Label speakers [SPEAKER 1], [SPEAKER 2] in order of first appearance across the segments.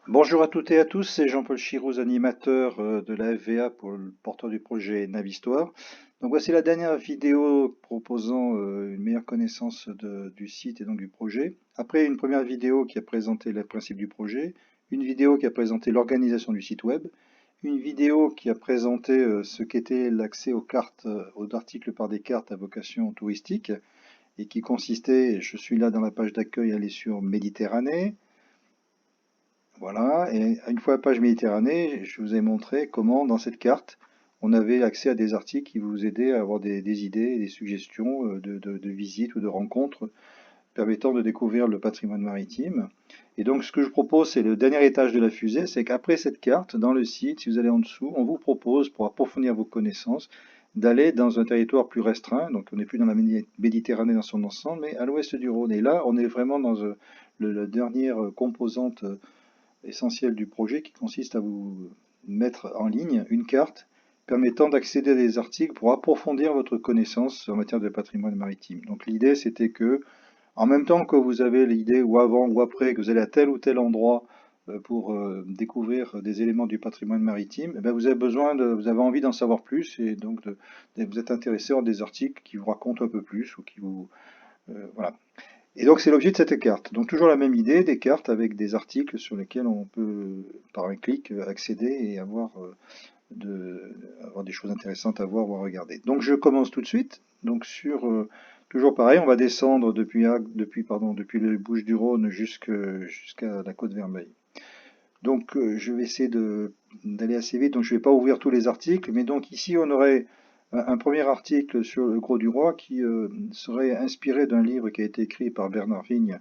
[SPEAKER 1] Bonjour à toutes et à tous, c'est Jean-Paul Chirouz, animateur de la FVA pour le porteur du projet Navistoire. Donc voici la dernière vidéo proposant une meilleure connaissance du site et donc du projet. Après une première vidéo qui a présenté les principes du projet, une vidéo qui a présenté l'organisation du site web, une vidéo qui a présenté ce qu'était l'accès aux cartes, aux articles par des cartes à vocation touristique et qui consistait, je suis là dans la page d'accueil, aller sur Méditerranée. Voilà, et une fois la page Méditerranée, je vous ai montré comment, dans cette carte, on avait accès à des articles qui vous aidaient à avoir des idées, des suggestions de visites ou de rencontres permettant de découvrir le patrimoine maritime. Et donc, ce que je propose, c'est le dernier étage de la fusée, c'est qu'après cette carte, dans le site, si vous allez en dessous, on vous propose, pour approfondir vos connaissances, d'aller dans un territoire plus restreint. Donc, on n'est plus dans la Méditerranée dans son ensemble, mais à l'ouest du Rhône. Et là, on est vraiment dans la dernière composante essentiel du projet qui consiste à vous mettre en ligne une carte permettant d'accéder à des articles pour approfondir votre connaissance en matière de patrimoine maritime. Donc l'idée c'était que, en même temps que vous avez l'idée ou avant ou après que vous allez à tel ou tel endroit pour découvrir des éléments du patrimoine maritime, eh bien, vous avez vous avez envie d'en savoir plus et donc vous êtes intéressé par des articles qui vous racontent un peu plus ou qui vous voilà. Et donc c'est l'objet de cette carte. Donc toujours la même idée, des cartes avec des articles sur lesquels on peut, par un clic, accéder et avoir des choses intéressantes à voir ou à regarder. Donc je commence tout de suite. Donc toujours pareil, on va descendre depuis le Bouches-du-Rhône jusqu'à la côte Vermeille. Donc je vais essayer d'aller assez vite, donc je ne vais pas ouvrir tous les articles, mais donc ici on aurait un premier article sur le Gros du Roi qui serait inspiré d'un livre qui a été écrit par Bernard Vigne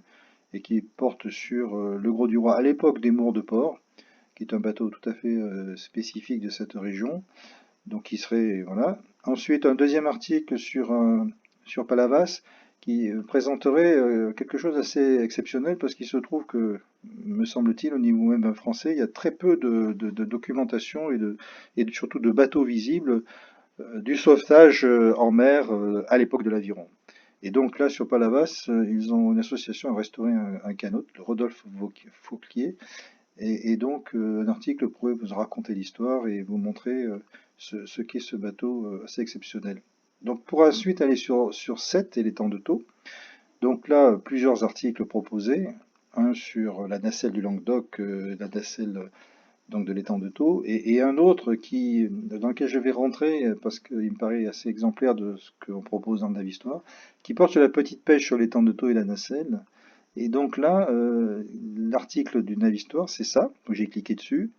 [SPEAKER 1] et qui porte sur le Gros du Roi à l'époque des Moors de Port, qui est un bateau tout à fait spécifique de cette région, donc qui serait, voilà. Ensuite un deuxième article sur Palavas, qui présenterait quelque chose d'assez exceptionnel parce qu'il se trouve que, me semble-t-il, au niveau même français, il y a très peu de documentation surtout de bateaux visibles du sauvetage en mer à l'époque de l'Aviron. Et donc là, sur Palavas, ils ont une association à restaurer un canot, le Rodolphe Fauquier, et donc un article pourrait vous raconter l'histoire et vous montrer ce qu'est ce bateau assez exceptionnel. Donc pour ensuite aller sur 7 et les temps de taux, donc là, plusieurs articles proposés, un sur la nacelle du Languedoc, la nacelle donc de l'étang de Thau, et un autre dans lequel je vais rentrer parce qu'il me paraît assez exemplaire de ce qu'on propose dans Navistoire, qui porte sur la petite pêche sur l'étang de Thau et la nacelle. Et donc là, l'article du Navistoire, c'est ça, donc j'ai cliqué dessus,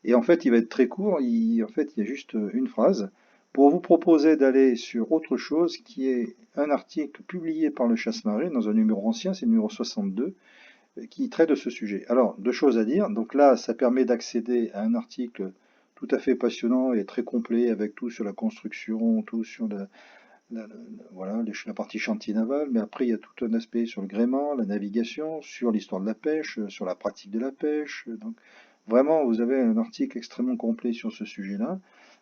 [SPEAKER 1] et en fait, il va être très court, en fait, il y a juste une phrase, pour vous proposer d'aller sur autre chose qui est un article publié par le Chasse-Marée dans un numéro ancien, c'est le numéro 62, qui traite de ce sujet. Alors, deux choses à dire. Donc là, ça permet d'accéder à un article tout à fait passionnant et très complet avec tout sur la construction, tout sur voilà, la partie chantier naval, mais après il y a tout un aspect sur le gréement, la navigation, sur l'histoire de la pêche, sur la pratique de la pêche. Donc vraiment, vous avez un article extrêmement complet sur ce sujet-là.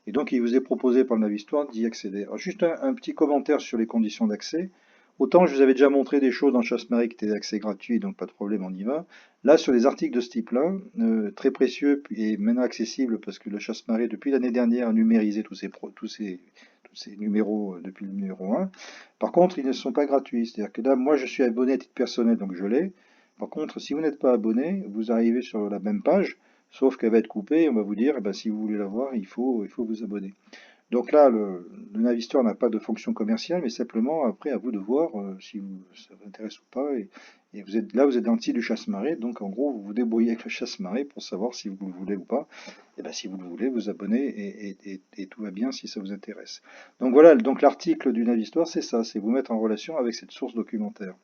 [SPEAKER 1] Et donc, il vous est proposé par le Navistoire d'y accéder. Alors, juste un petit commentaire sur les conditions d'accès. Autant je vous avais déjà montré des choses dans Chasse-Marée qui étaient d'accès gratuit, donc pas de problème, on y va. Là, sur les articles de ce type-là, très précieux et maintenant accessibles parce que le Chasse-Marée, depuis l'année dernière, a numérisé tous ces numéros depuis le numéro 1. Par contre, ils ne sont pas gratuits. C'est-à-dire que là, moi, je suis abonné à titre personnel, donc je l'ai. Par contre, si vous n'êtes pas abonné, vous arrivez sur la même page, sauf qu'elle va être coupée et on va vous dire, eh ben, si vous voulez la voir, il faut vous abonner. Donc là, le Navistor n'a pas de fonction commerciale, mais simplement après à vous de voir si ça vous intéresse ou pas. Et vous êtes là, vous êtes dans le site du chasse-marée, donc en gros, vous vous débrouillez avec le chasse-marée pour savoir si vous le voulez ou pas. Et bien si vous le voulez, vous abonnez et tout va bien si ça vous intéresse. Donc voilà, donc l'article du Navistor, c'est ça, c'est vous mettre en relation avec cette source documentaire.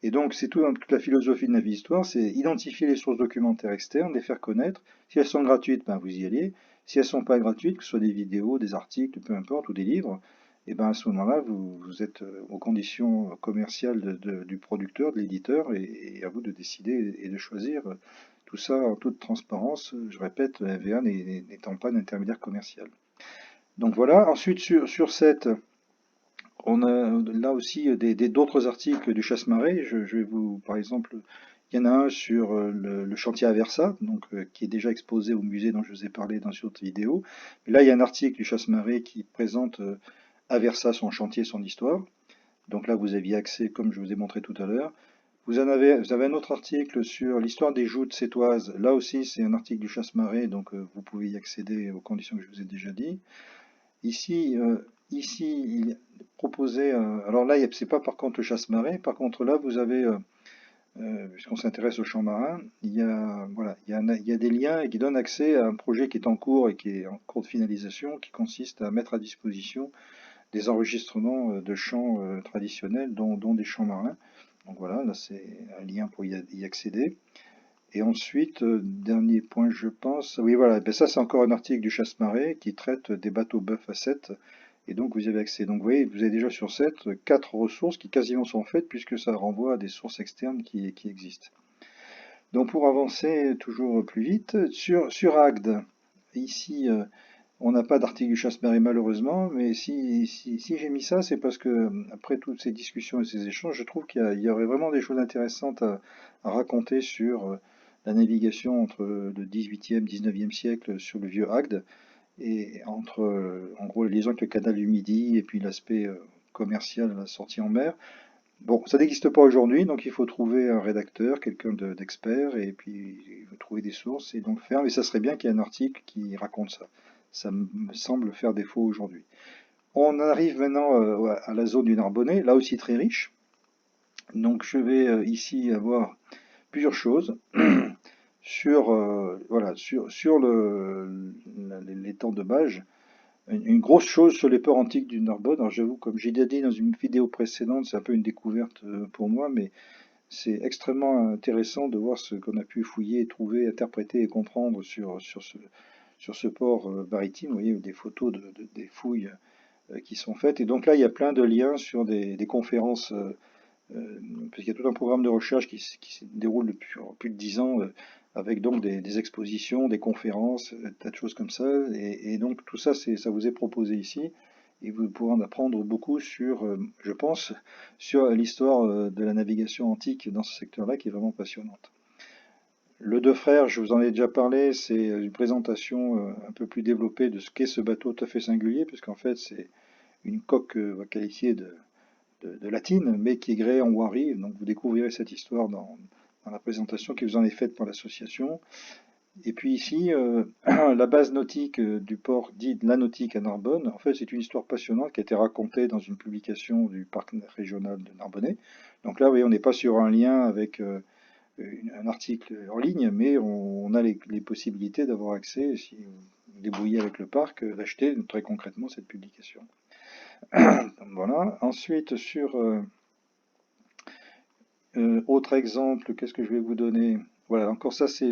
[SPEAKER 1] Et donc, c'est toute la philosophie de Navi-Histoire, c'est identifier les sources documentaires externes, les faire connaître. Si elles sont gratuites, ben vous y allez. Si elles ne sont pas gratuites, que ce soit des vidéos, des articles, peu importe, ou des livres, et ben à ce moment-là, vous êtes aux conditions commerciales du producteur, de l'éditeur, et à vous de décider et de choisir. Tout ça en toute transparence, je répète, la VA n'étant pas d'intermédiaire commercial. Donc voilà, ensuite sur cette, on a là aussi d'autres articles du Chasse-Marée. Je vais vous, par exemple, Il y en a un sur le chantier Aversa, donc, qui est déjà exposé au musée dont je vous ai parlé dans une autre vidéo. Mais là, il y a un article du Chasse-Marée qui présente Aversa, son chantier, son histoire. Donc là, vous aviez accès, comme je vous ai montré tout à l'heure. Vous avez un autre article sur l'histoire des joutes sétoises. Là aussi, c'est un article du Chasse-Marée, donc vous pouvez y accéder aux conditions que je vous ai déjà dit. Ici, il est proposé. Alors là, c'est pas par contre le Chasse-Marée. Par contre, là, vous avez, puisqu'on s'intéresse aux champs marins, il y a, voilà, il y a des liens qui donnent accès à un projet qui est en cours et qui est en cours de finalisation, qui consiste à mettre à disposition des enregistrements de chants traditionnels, dont des chants marins. Donc voilà, là c'est un lien pour y accéder. Et ensuite, dernier point, je pense, oui voilà, ben ça c'est encore un article du Chasse-Marée qui traite des bateaux bœufs à 7, et donc vous y avez accès. Donc vous voyez, vous avez déjà sur 7 4 ressources qui quasiment sont faites puisque ça renvoie à des sources externes qui existent. Donc pour avancer toujours plus vite, sur Agde, ici on n'a pas d'article du Chasse-Marée malheureusement, mais si j'ai mis ça, c'est parce que après toutes ces discussions et ces échanges, je trouve qu'il y aurait vraiment des choses intéressantes à raconter sur la navigation entre le 18e, 19e siècle sur le vieux Agde, et entre en gros les liaisons avec le canal du Midi et puis l'aspect commercial, la sortie en mer. Bon, ça n'existe pas aujourd'hui, donc il faut trouver un rédacteur, quelqu'un d'expert, et puis il faut trouver des sources et donc faire. Mais ça serait bien qu'il y ait un article qui raconte ça. Ça me semble faire défaut aujourd'hui. On arrive maintenant à la zone du Narbonnais, là aussi très riche. Donc je vais ici avoir plusieurs choses sur, voilà, l'étang de Bages. Une grosse chose sur les ports antiques du Narbonne. Alors j'avoue, comme j'ai déjà dit dans une vidéo précédente, c'est un peu une découverte pour moi, mais c'est extrêmement intéressant de voir ce qu'on a pu fouiller, trouver, interpréter et comprendre sur ce port maritime. Vous voyez des photos des fouilles qui sont faites. Et donc là, il y a plein de liens sur des conférences, parce qu'il y a tout un programme de recherche qui se déroule depuis plus de 10 ans, avec donc des expositions, des conférences, tas de choses comme ça. Et donc tout ça, ça vous est proposé ici. Et vous pourrez en apprendre beaucoup sur, je pense, sur l'histoire de la navigation antique dans ce secteur-là, qui est vraiment passionnante. Le Deux Frères, je vous en ai déjà parlé, c'est une présentation un peu plus développée de ce qu'est ce bateau tout à fait singulier, puisqu'en fait c'est une coque qualifiée de latine, mais qui est gréée en Wari. Donc vous découvrirez cette histoire dans la présentation qui vous en est faite par l'association. Et puis ici, la base nautique du port dit de la nautique à Narbonne, en fait c'est une histoire passionnante qui a été racontée dans une publication du parc régional de Narbonnais. Donc là, vous voyez, on n'est pas sur un lien avec un article en ligne, mais on a les possibilités d'avoir accès, si vous vous débrouillez avec le parc, d'acheter très concrètement cette publication. Voilà. Ensuite, sur autre exemple, qu'est-ce que je vais vous donner? Voilà, encore ça, c'est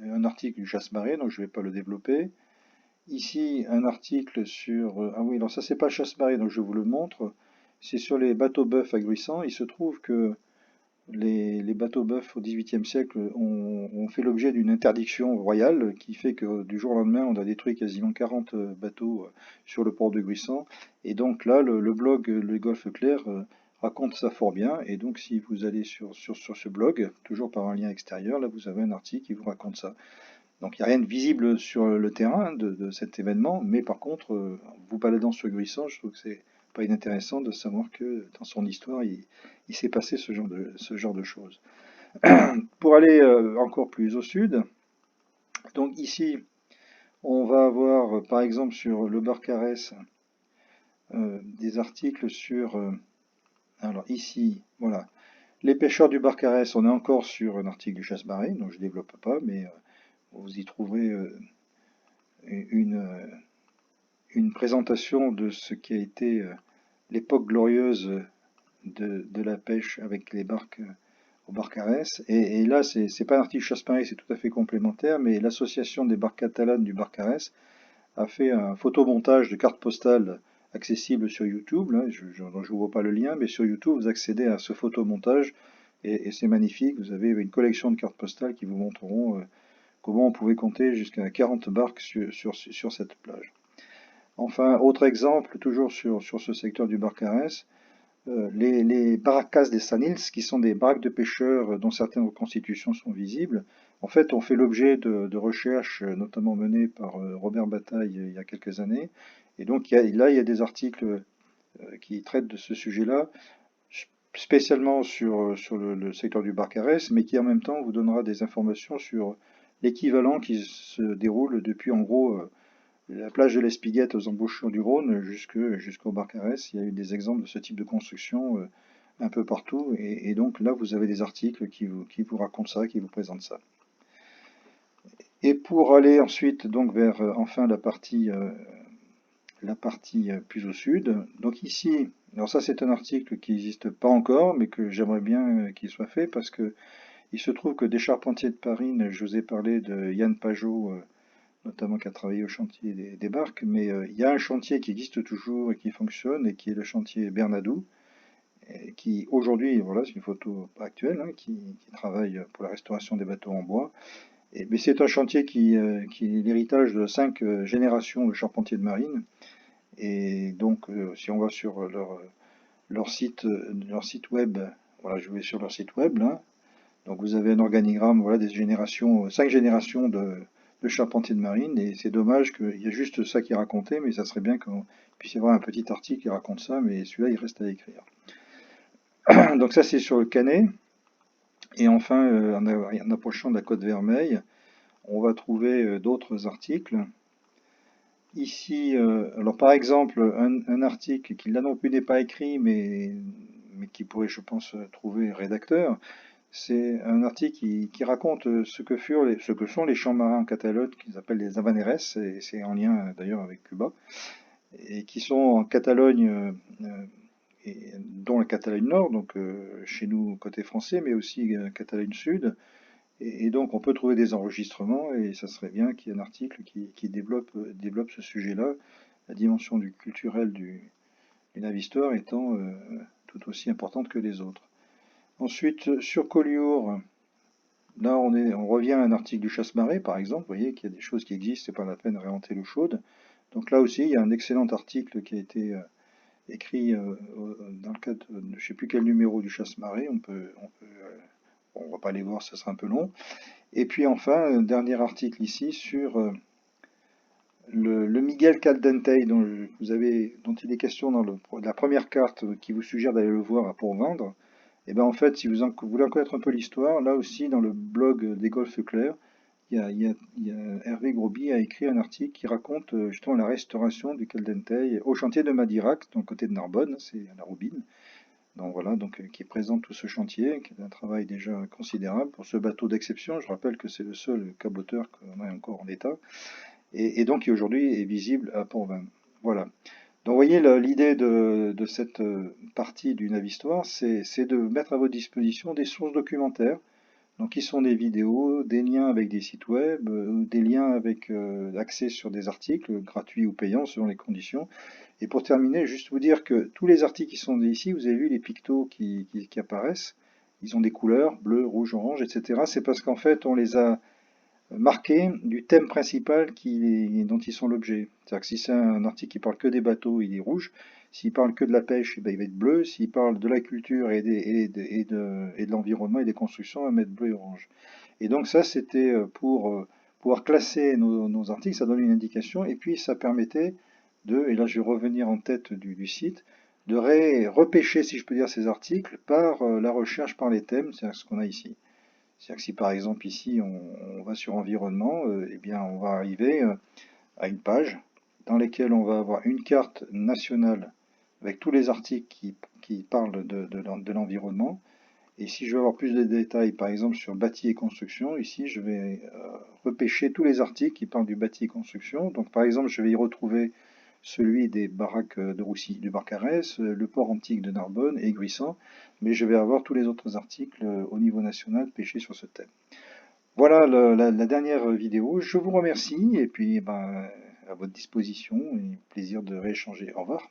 [SPEAKER 1] un article du Chasse-Marée, donc je ne vais pas le développer. Ici, un article sur. Ah oui, alors ça, c'est pas Chasse-Marée, donc je vous le montre. C'est sur les bateaux bœufs à Gruissant. Il se trouve que les bateaux bœufs au XVIIIe siècle ont fait l'objet d'une interdiction royale qui fait que du jour au lendemain, on a détruit quasiment 40 bateaux sur le port de Gruissant. Et donc là, le blog Le Golfe Clair raconte ça fort bien. Et donc, si vous allez sur ce blog, toujours par un lien extérieur, là, vous avez un article qui vous raconte ça. Donc, il n'y a rien de visible sur le terrain de cet événement, mais par contre, vous baladant sur Gruissant, je trouve que c'est pas inintéressant de savoir que dans son histoire, il s'est passé ce genre de choses. Pour aller encore plus au sud, donc ici, on va avoir par exemple sur le Barcarès des articles sur. Alors ici, voilà. Les pêcheurs du Barcarès, on est encore sur un article du Chasse-Marée, donc je ne développe pas, mais vous y trouverez une, une présentation de ce qui a été l'époque glorieuse de la pêche avec les barques au Barcarès. Et là, c'est pas un article Chasse-Marée, c'est tout à fait complémentaire, mais l'association des barques catalanes du Barcarès a fait un photomontage de cartes postales accessibles sur YouTube. Là, je ne vous vois pas le lien, mais sur YouTube, vous accédez à ce photomontage et c'est magnifique. Vous avez une collection de cartes postales qui vous montreront comment on pouvait compter jusqu'à 40 barques sur cette plage. Enfin, autre exemple, toujours sur ce secteur du Barcarès, les barracas des Sanils, qui sont des baraques de pêcheurs dont certaines reconstitutions sont visibles, en fait, ont fait l'objet de recherches, notamment menées par Robert Bataille il y a quelques années. Et donc, là, il y a des articles qui traitent de ce sujet-là, spécialement sur le secteur du Barcarès, mais qui en même temps vous donnera des informations sur l'équivalent qui se déroule depuis en gros la plage de l'Espiguette aux embouchures du Rhône jusqu'au Barcarès. Il y a eu des exemples de ce type de construction un peu partout, et donc là vous avez des articles qui vous racontent ça, qui vous présentent ça. Et pour aller ensuite donc vers enfin la partie plus au sud. Donc ici, alors ça c'est un article qui n'existe pas encore, mais que j'aimerais bien qu'il soit fait parce que il se trouve que des charpentiers de Paris, je vous ai parlé de Yann Pajot, notamment qui a travaillé au chantier des barques, mais il y a un chantier qui existe toujours et qui fonctionne et qui est le chantier Bernadou, et qui aujourd'hui, voilà, c'est une photo actuelle, hein, qui travaille pour la restauration des bateaux en bois. Mais c'est un chantier qui est l'héritage de 5 générations de charpentiers de marine. Et donc, si on va sur leur site web, voilà, je vais sur leur site web là. Donc, vous avez un organigramme, voilà, des générations, 5 générations de charpentiers de marine. Et c'est dommage qu'il y ait juste ça qui est raconté, mais ça serait bien qu'on puisse y avoir un petit article qui raconte ça, mais celui-là, il reste à écrire. Donc, ça, c'est sur le Canet. Et enfin, en approchant de la côte Vermeille, on va trouver d'autres articles. Ici, alors par exemple, un article qui là non plus n'est pas écrit, mais qui pourrait, je pense, trouver rédacteur, c'est un article qui raconte ce que sont les champs marins en Catalogne, qu'ils appellent les Havaneres, et c'est en lien d'ailleurs avec Cuba, et qui sont en Catalogne, dont la Catalogne Nord, donc chez nous côté français, mais aussi Catalogne Sud. Et donc, on peut trouver des enregistrements, et ça serait bien qu'il y ait un article qui développe ce sujet-là, la dimension du culturel du Navistor étant tout aussi importante que les autres. Ensuite, sur Collioure, là, on revient à un article du Chasse-Marée, par exemple. Vous voyez qu'il y a des choses qui existent, c'est pas la peine de réinventer l'eau chaude. Donc là aussi, il y a un excellent article qui a été écrit dans le cadre de je ne sais plus quel numéro du Chasse-Marée. On va pas aller voir, ça sera un peu long. Et puis enfin, un dernier article ici sur le Miguel Caldentey dont il est question dans la première carte qui vous suggère d'aller le voir pour vendre. Et bien en fait, si vous voulez en connaître un peu l'histoire, là aussi dans le blog des Golfes Clairs, Hervé Groby a écrit un article qui raconte justement la restauration du Caldentey au chantier de Madirac, dans le côté de Narbonne, c'est à la Robine. Donc voilà, donc qui présente tout ce chantier, qui est un travail déjà considérable pour ce bateau d'exception. Je rappelle que c'est le seul caboteur qu'on a encore en état, et donc qui aujourd'hui est visible à Port-Vin. Voilà. Donc vous voyez, l'idée de cette partie du Navistoire, c'est de mettre à votre disposition des sources documentaires, donc qui sont des vidéos, des liens avec des sites web, des liens avec accès sur des articles gratuits ou payants selon les conditions. Et pour terminer, juste vous dire que tous les articles qui sont ici, vous avez vu les pictos qui apparaissent, ils ont des couleurs, bleu, rouge, orange, etc. C'est parce qu'en fait, on les a marqués du thème principal dont ils sont l'objet. C'est-à-dire que si c'est un article qui parle que des bateaux, il est rouge. S'il parle que de la pêche, eh ben, il va être bleu. S'il parle de la culture et de l'environnement et des constructions, il va mettre bleu et orange. Et donc ça, c'était pour pouvoir classer nos articles, ça donne une indication, et puis ça permettait et là je vais revenir en tête du site, de repêcher, si je peux dire, ces articles par la recherche par les thèmes, c'est ce qu'on a ici. C'est-à-dire que si par exemple ici on va sur environnement, eh bien on va arriver à une page dans laquelle on va avoir une carte nationale avec tous les articles qui parlent de l'environnement. Et si je veux avoir plus de détails, par exemple sur bâti et construction, ici je vais repêcher tous les articles qui parlent du bâti et construction. Donc par exemple, je vais y retrouver celui des baraques de Roussy, du Barcarès, le port antique de Narbonne et Gruissant, mais je vais avoir tous les autres articles au niveau national pêchés sur ce thème. Voilà la dernière vidéo. Je vous remercie et puis ben, à votre disposition et plaisir de rééchanger. Au revoir.